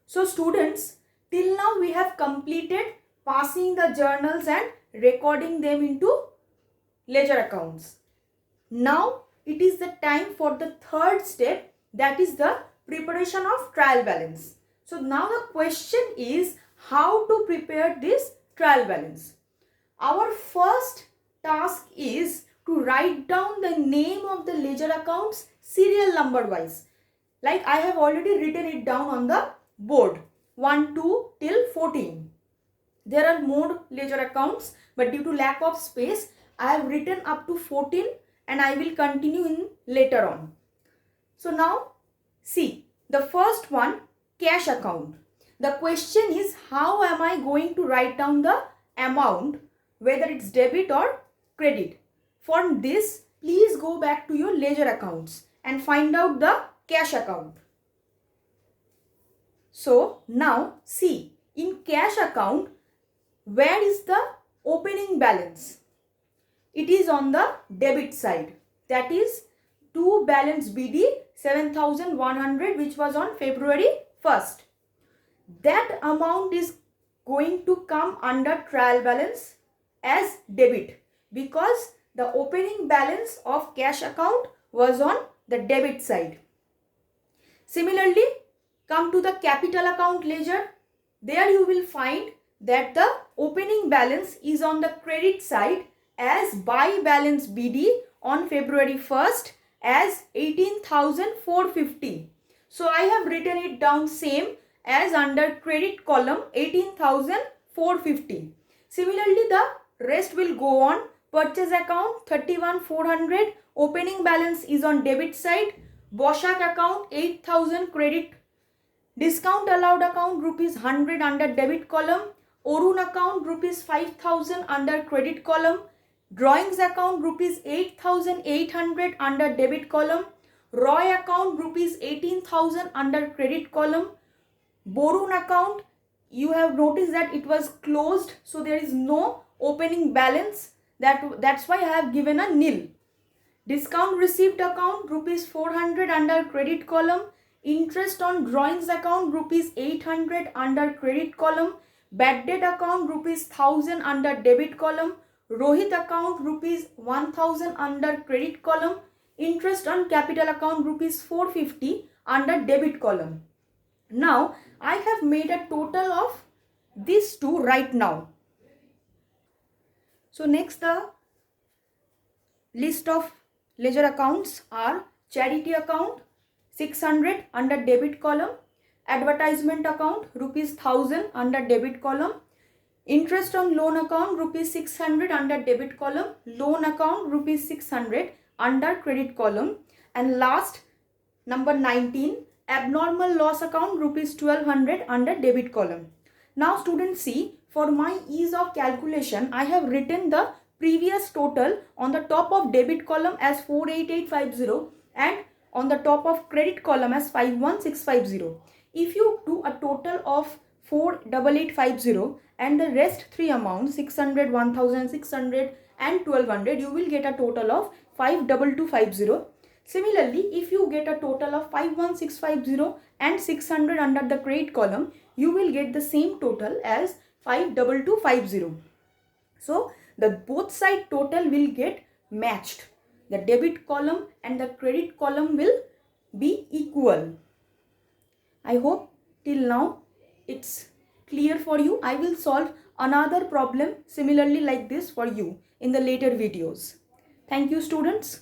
So students, till now we have completed passing the journals and recording them into ledger accounts. Now it is the time for the third step, that is the preparation of trial balance. So now the question is how to prepare this trial balance. Our first task is to write down the name of the ledger accounts serial number wise. Like I have already written it down on the board 1, 2 till 14. There are more ledger accounts, but due to lack of space, I have written up to 14 and I will continue in later on. So now see the first one, cash account. The question is how am I going to write down the amount, whether it's debit or credit. For this, please go back to your ledger accounts and find out the cash account. So now see, in cash account, where is the opening balance? It is on the debit side. That is to balance BD 7,100, which was on February 1st. That amount is going to come under trial balance as debit because the opening balance of cash account was on the debit side. Similarly, come to the capital account ledger. There you will find that the opening balance is on the credit side as buy balance BD on February 1st as 18,450. So I have written it down same as under credit column 18,450. Similarly, the rest will go on. Purchase account 31,400, opening balance is on debit side. Boshak account 8,000 credit. Discount allowed account rupees 100 under debit column. Orun account rupees 5,000 under credit column. Drawings account rupees 8,800 under debit column. Roy account rupees 18,000 under credit column. Borun account, you have noticed that it was closed, so there is no opening balance. That's why I have given a nil. Discount received account rupees 400 under credit column. Interest on drawings account rupees 800 under credit column. Bad debt account rupees 1,000 under debit column. Rohit account rupees 1,000 under credit column. Interest on capital account rupees 450 under debit column. Now I have made a total of these two right now. So next, the list of ledger accounts are charity account 600 under debit column, advertisement account rupees 1,000 under debit column, interest on loan account rupees 600 under debit column, loan account rupees 600 under credit column, and last number 19, abnormal loss account rupees 1,200 under debit column. Now students see, for my ease of calculation, I have written the previous total on the top of debit column as 48850 and on the top of credit column as 51650. If you do a total of 48850 and the rest three amounts 600, 1,600 and 1,200, you will get a total of 52250. Similarly, if you get a total of 51650 and 600 under the credit column, you will get the same total as 52250. So the both side total will get matched. The debit column and the credit column will be equal. I hope till now it's clear for you. I will solve another problem similarly like this for you in the later videos. Thank you students.